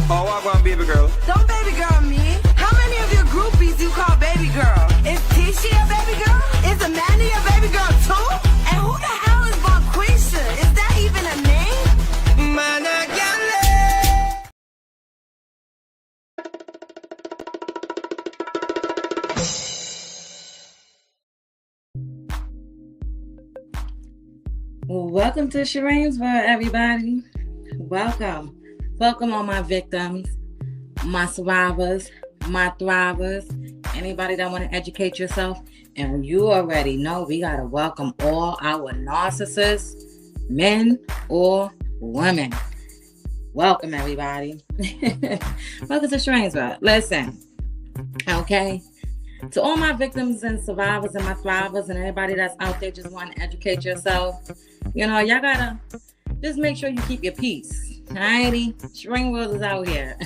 Oh, I want baby girl. Don't baby girl me. How many of your groupies you call baby girl? Is Tisha a baby girl? Is Amanda a baby girl too? And who the hell is Bonquisha? Is that even a name? Man, I can't Welcome to Shireen's World, everybody. Welcome. Welcome all my victims, my survivors, my thrivers, anybody that want to educate yourself. And you already know we got to welcome all our narcissists, men or women. Welcome, everybody. Welcome to Shireen's World. Listen, okay? To all my victims and survivors and my thrivers and everybody that's out there just wanting to educate yourself, you know, y'all gotta just make sure you keep your peace. Alrighty? Shireen World is out here.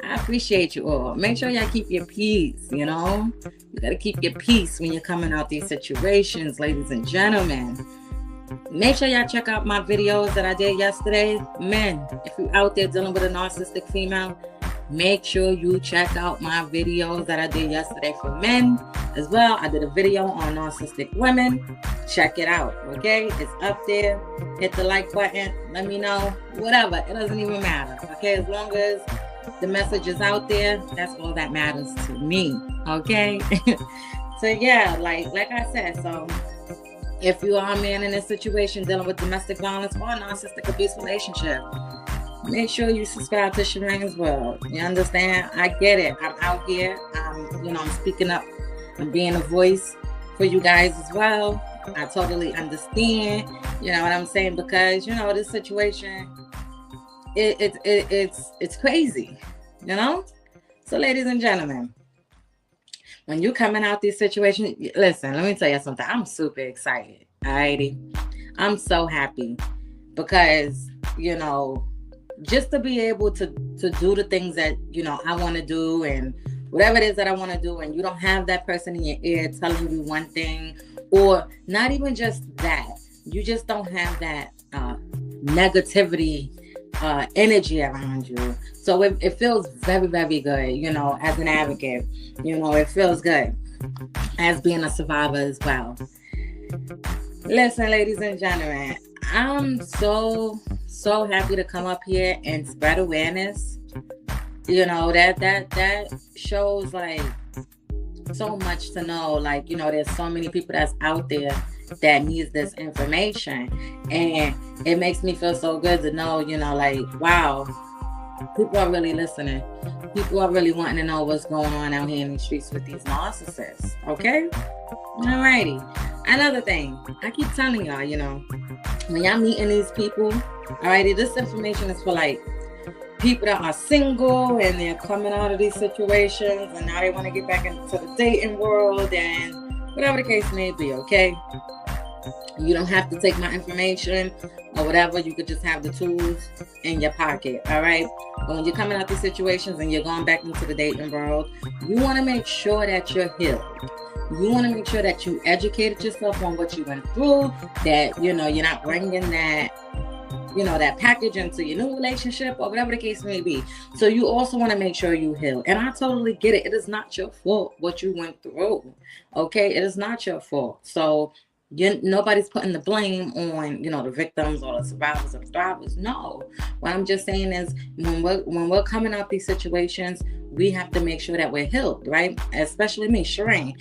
I appreciate you all. Make sure y'all keep your peace, you know? You gotta keep your peace when you're coming out these situations, ladies and gentlemen. Make sure y'all check out my videos that I did yesterday. Men, if you're out there dealing with a narcissistic female, make sure you check out my videos that I did yesterday for men as well. I did a video on narcissistic women. Check it out, okay? It's up there. Hit the like button. Let me know. Whatever. It doesn't even matter, okay? As long as the message is out there, that's all that matters to me, okay? So, yeah, like I said, so if you are a man in this situation dealing with domestic violence or a narcissistic abuse relationship, make sure you subscribe to Shireen's World. You understand? I get it. I'm out here. I'm speaking up and being a voice for you guys as well. I totally understand. You know what I'm saying? Because, you know, this situation, it's crazy. You know? So, ladies and gentlemen, when you're coming out these situations, listen, let me tell you something. I'm super excited. Alrighty? I'm so happy because, you know, just to be able to do the things that, you know, I want to do and whatever it is that I want to do, and you don't have that person in your ear telling you one thing, or not even just that, you just don't have that negativity energy around you. So it feels very, very good, you know, as an advocate. You know, it feels good as being a survivor as well. Listen, ladies and gentlemen, I'm so happy to come up here and spread awareness. You know, that shows like so much to know. Like, you know, there's so many people that's out there that needs this information, and it makes me feel so good to know, you know, like, wow, people are really listening. People are really wanting to know what's going on out here in the streets with these narcissists. Okay? Alrighty. Another thing, I keep telling y'all, you know, when y'all meeting these people, alrighty, this information is for like people that are single and they're coming out of these situations and now they want to get back into the dating world and whatever the case may be, okay? You don't have to take my information or whatever. You could just have the tools in your pocket, all right? But when you're coming out these situations and you're going back into the dating world, you want to make sure that you're healed. You want to make sure that you educated yourself on what you went through, that, you know, you're not bringing that, you know, that package into your new relationship or whatever the case may be. So you also want to make sure you heal. And I totally get it. It is not your fault what you went through. Okay? It is not your fault. So nobody's putting the blame on, you know, the victims or the survivors or the thrivers. No. What I'm just saying is when we're coming out these situations, we have to make sure that we're healed, right? Especially me, Shireen.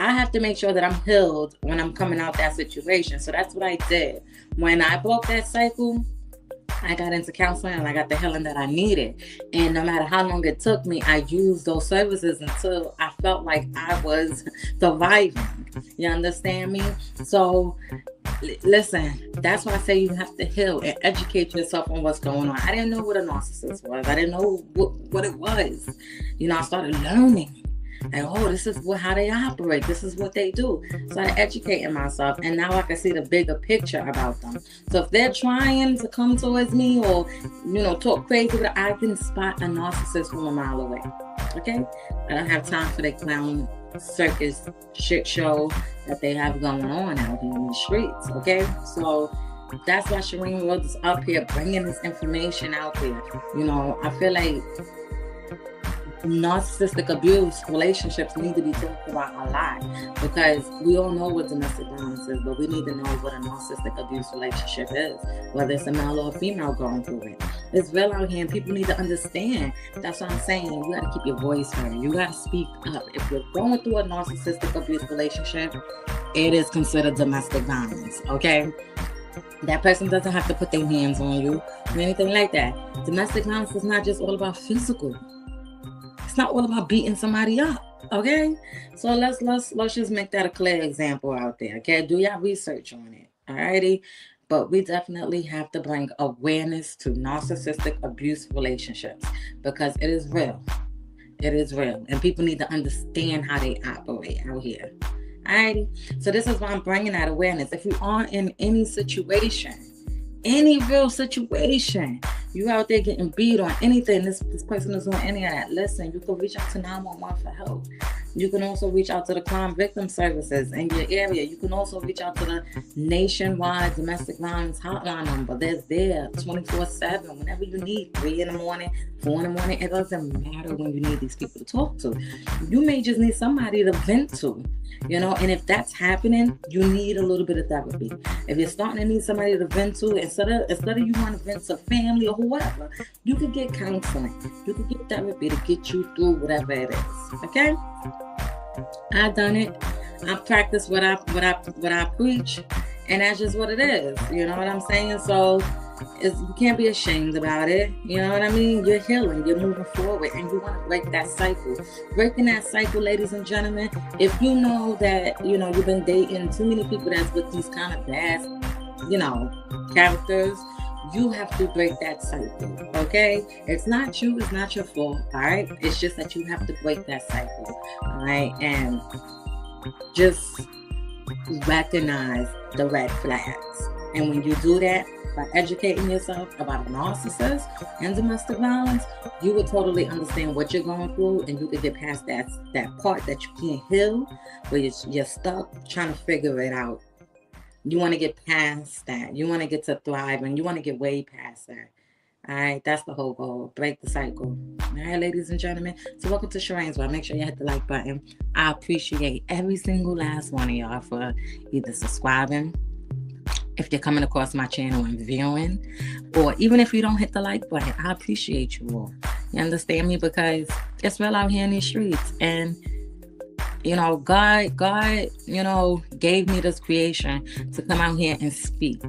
I have to make sure that I'm healed when I'm coming out that situation. So that's what I did. When I broke that cycle, I got into counseling and I got the healing that I needed. And no matter how long it took me, I used those services until I felt like I was surviving. You understand me? So listen, that's why I say you have to heal and educate yourself on what's going on. I didn't know what a narcissist was. I didn't know what it was. You know, I started learning. And this is how they operate. This is what they do. So I educated myself, and now I can see the bigger picture about them. So if they're trying to come towards me or, you know, talk crazy, but I can spot a narcissist from a mile away. Okay? I don't have time for the clown circus shit show that they have going on out here in the streets. Okay? So that's why Shireen was up here bringing this information out there. You know, I feel like narcissistic abuse relationships need to be talked about a lot, because we all know what domestic violence is, but we need to know what a narcissistic abuse relationship is, whether it's a male or a female going through it. It's real out here, and people need to understand. That's what I'm saying. You got to keep your voice heard. You got to speak up. If you're going through a narcissistic abuse relationship, it is considered domestic violence, okay? That person doesn't have to put their hands on you or anything like that. Domestic violence is not just all about physical. It's not all about beating somebody up, okay? So let's just make that a clear example out there, okay? Do your research on it, alrighty? But we definitely have to bring awareness to narcissistic abuse relationships, because it is real. It is real, and people need to understand how they operate out here. Alrighty, so this is why I'm bringing that awareness. If you are in any situation, any real situation, you out there getting beat on anything, this person is on any of that, listen, you can reach out to 911 for help. You can also reach out to the crime victim services in your area. You can also reach out to the nationwide domestic violence hotline number. They're there 24/7 whenever you need, 3 in the morning, 4 in the morning. It doesn't matter when you need these people to talk to. You may just need somebody to vent to, you know, and if that's happening, you need a little bit of therapy. If you're starting to need somebody to vent to, instead of you want to vent to family or whoever, you could get counseling. You could get therapy to get you through whatever it is, okay? I've done it. I practice what I preach, and that's just what it is. You know what I'm saying? So you can't be ashamed about it. You know what I mean? You're healing. You're moving forward, and you want to break that cycle. Breaking that cycle, ladies and gentlemen. If you know that you've been dating too many people that's with these kind of bad, characters, you have to break that cycle, okay? It's not you, it's not your fault, all right? It's just that you have to break that cycle, all right? And just recognize the red flags. And when you do that, by educating yourself about a narcissist and domestic violence, you will totally understand what you're going through, and you can get past that part that you can't heal, where you're stuck trying to figure it out. You want to get past that. You want to get to thriving. You want to get way past that. All right, that's the whole goal. Break the cycle. All right, ladies and gentlemen. So welcome to Shireen's World. Make sure you hit the like button. I appreciate every single last one of y'all for either subscribing, if you're coming across my channel and viewing, or even if you don't hit the like button. I appreciate you all. You understand me? Because it's real out here in these streets, and God, gave me this creation to come out here and speak.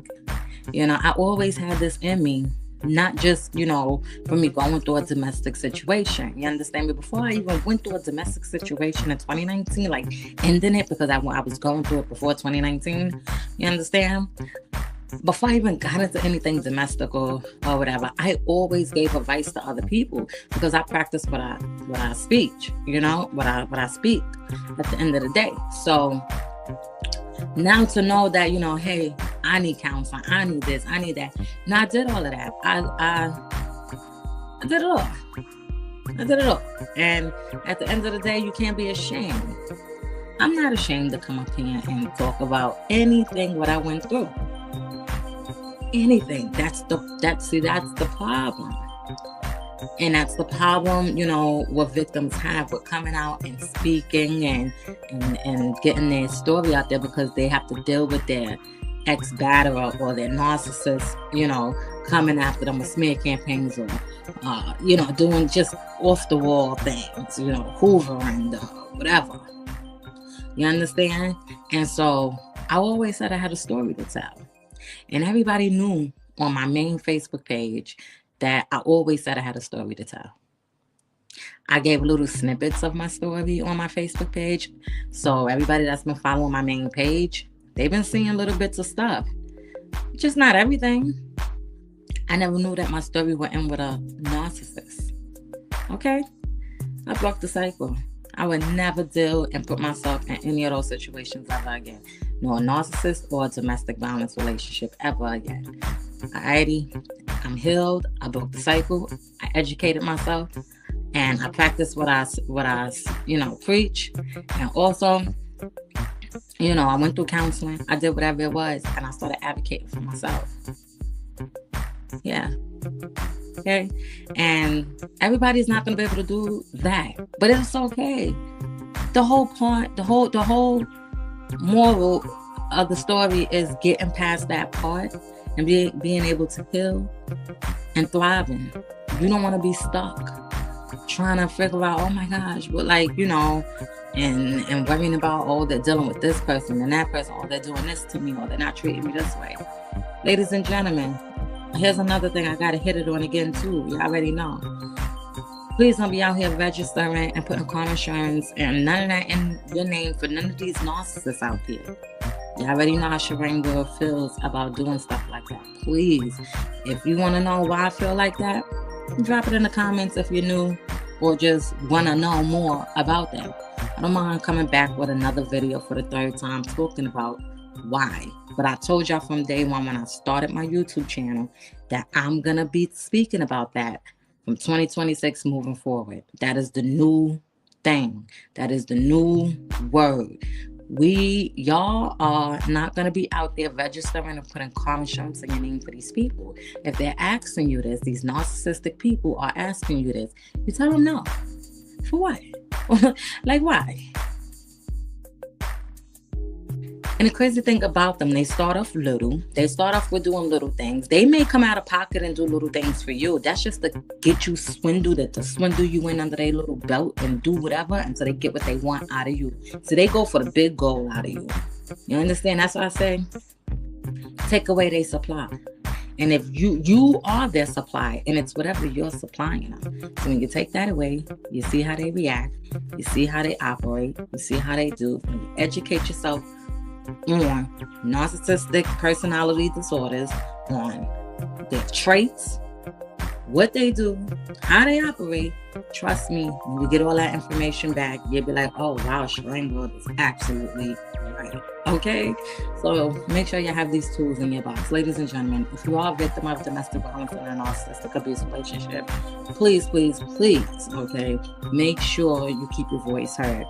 I always had this in me, not just, for me going through a domestic situation. You understand me? Before I even went through a domestic situation in 2019, like ending it, because I was going through it before 2019. You understand? Before I even got into anything domestic or whatever, I always gave advice to other people, because I practice what I speak, what I speak at the end of the day. So now to know that, hey, I need counseling, I need this, I need that. Now I did all of that. I did it all. I did it all. And at the end of the day, you can't be ashamed. I'm not ashamed to come up here and talk about anything what I went through. Anything. That's the problem. And that's the problem, what victims have with coming out and speaking and getting their story out there, because they have to deal with their ex-batterer or their narcissist, coming after them with smear campaigns, or doing just off the wall things, hoovering, whatever. You understand? And so I always said I had a story to tell. And everybody knew on my main Facebook page that I always said I had a story to tell. I gave little snippets of my story on my Facebook page. So everybody that's been following my main page, they've been seeing little bits of stuff. Just not everything. I never knew that my story would end with a narcissist. Okay? I broke the cycle. I would never deal and put myself in any of those situations ever again. No, a narcissist or a domestic violence relationship ever again. I'm healed. I broke the cycle. I educated myself, and I practice what I preach. And also, I went through counseling. I did whatever it was, and I started advocating for myself. Yeah. Okay. And everybody's not going to be able to do that, but it's okay. The whole moral of the story is getting past that part and being able to heal and thriving. You don't want to be stuck trying to figure out, oh my gosh, but and worrying about, oh, they're dealing with this person and that person, oh, they're doing this to me, or they're not treating me this way. Ladies and gentlemen, here's another thing I gotta hit it on again too. You already know. Please don't be out here registering and putting car insurance and none of that in your name for none of these narcissists out there. You already know how Shireen Girl feels about doing stuff like that. Please, if you want to know why I feel like that, drop it in the comments if you're new or just want to know more about that. I don't mind coming back with another video for the third time talking about why. But I told y'all from day one when I started my YouTube channel that I'm going to be speaking about that from 2026 moving forward. That is the new thing. That is the new word. Y'all are not going to be out there registering and putting car insurance in your name for these people. If they're asking you this, these narcissistic people are asking you this, you tell them no. For what? Like, why? And the crazy thing about them, they start off little. They start off with doing little things. They may come out of pocket and do little things for you. That's just to get you swindled, to swindle you in under their little belt and do whatever until they get what they want out of you. So they go for the big goal out of you. You understand? That's what I say. Take away their supply. And if you are their supply, and it's whatever you're supplying them. So when you take that away, you see how they react. You see how they operate. You see how they do. When you educate yourself on narcissistic personality disorders, on their traits, what they do, how they operate, trust me, when you get all that information back, you'll be like, oh wow, Shireen Girl is absolutely right. Okay, so make sure you have these tools in your box. Ladies and gentlemen, if you are a victim of domestic violence in a narcissistic abuse relationship, please, okay, make sure you keep your voice heard.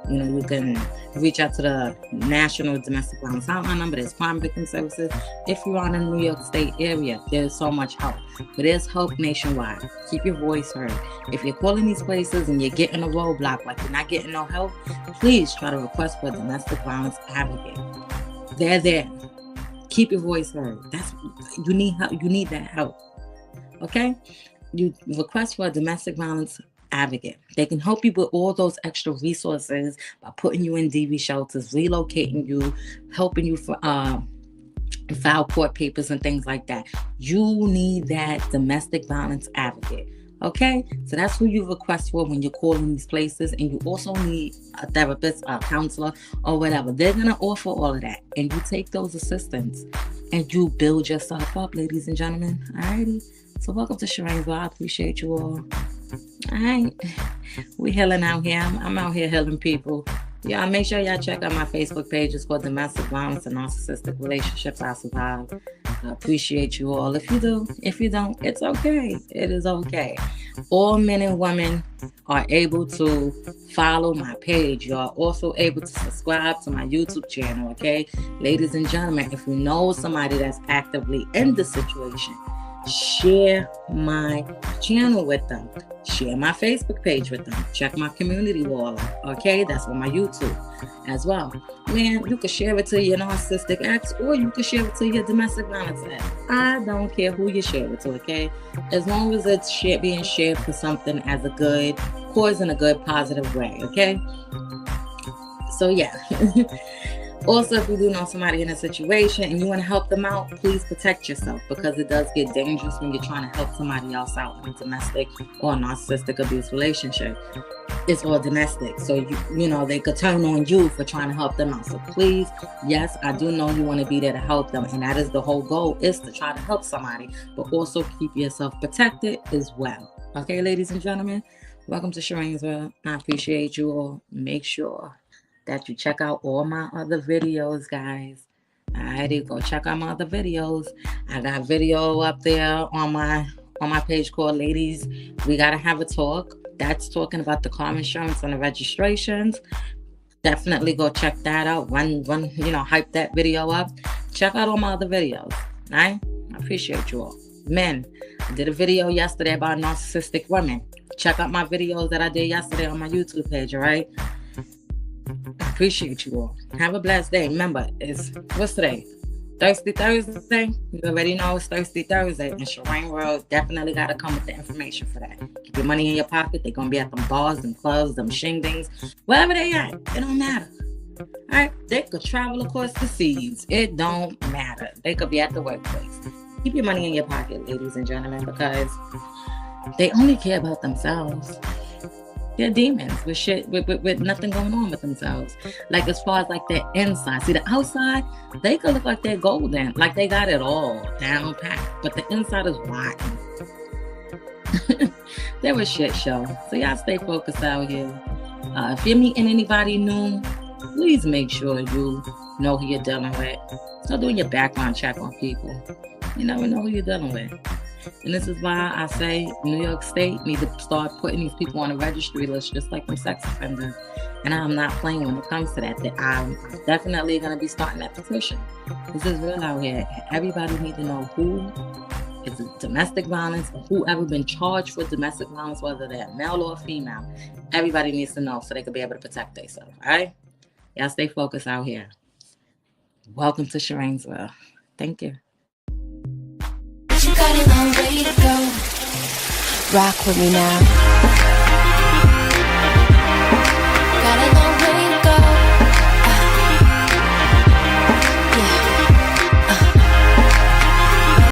You can reach out to the National Domestic Violence Hotline number. There's Crime Victim Services. If you're on the New York State area, there's so much help. But there's help nationwide. Keep your voice heard. If you're calling these places and you're getting a roadblock, like you're not getting no help, please try to request for a domestic violence advocate. They're there. Keep your voice heard. You need help. You need that help. Okay? You request for a domestic violence advocate. They can help you with all those extra resources by putting you in DV shelters, relocating you, helping you for file court papers and things like that. You need that domestic violence advocate. Okay, so that's who you request for when you're calling these places, and you also need a therapist, a counselor, or whatever. They're gonna offer all of that, and you take those assistants and you build yourself up, ladies and gentlemen. Alrighty, so welcome to Shireen Girl. I appreciate you all. All right, we healing out here. I'm out here healing people. Y'all make sure y'all check out my Facebook page. It's called Domestic Violence and Narcissistic Relationships I Survive. I appreciate you all. If you do, if you don't, it's okay. It is okay. All men and women are able to follow my page. You are also able to subscribe to my YouTube channel, okay? Ladies and gentlemen, if you know somebody that's actively in the situation, share my channel with them. Share my Facebook page with them. Check my community wall out. Okay, that's on my YouTube as well. Man, you can share it to your narcissistic ex, or you can share it to your domestic violence ex. I don't care who you share it to, okay? As long as it's being shared for something as a good cause in a good, positive way, okay? So yeah. Also, if you do know somebody in a situation and you want to help them out, please protect yourself, because it does get dangerous when you're trying to help somebody else out in a domestic or narcissistic abuse relationship. It's all domestic. So, they could turn on you for trying to help them out. So please, yes, I do know you want to be there to help them. And that is the whole goal, is to try to help somebody, but also keep yourself protected as well. Okay, ladies and gentlemen, welcome to Shireen's World. I appreciate you all. Make sure that you check out all my other videos, guys. Alrighty, go check out my other videos. I got a video up there on my page called Ladies, We Gotta Have a Talk. That's talking about the car insurance and the registrations. Definitely go check that out. Run, hype that video up. Check out all my other videos. All right? I appreciate you all. Men, I did a video yesterday about narcissistic women. Check out my videos that I did yesterday on my YouTube page, all right? I appreciate you all. Have a blessed day. Remember, what's today? Thirsty Thursday. You already know it's Thirsty Thursday. And Shireen World definitely got to come with the information for that. Keep your money in your pocket. They're going to be at them bars, them clubs, them shingdings. Wherever they at, it don't matter. All right? They could travel across the seas. It don't matter. They could be at the workplace. Keep your money in your pocket, ladies and gentlemen, because they only care about themselves. They're demons with shit, with nothing going on with themselves. Like as far as like their inside. See, the outside, they could look like they're golden. Like they got it all down pat. But the inside is rotten. They're a shit show. So y'all stay focused out here. If you're meeting anybody new, please make sure you know who you're dealing with. Start doing your background check on people. You never know who you're dealing with. And this is why I say New York State need to start putting these people on a registry list, just like them sex offenders. And I'm not playing when it comes to that. That I'm definitely going to be starting that petition. This is real out here. Everybody needs to know who is domestic violence, or whoever been charged with domestic violence, whether they're male or female. Everybody needs to know so they can be able to protect themselves. All right? Y'all stay focused out here. Welcome to Shireen's World. Thank you. You got a long way to go. Rock with me now.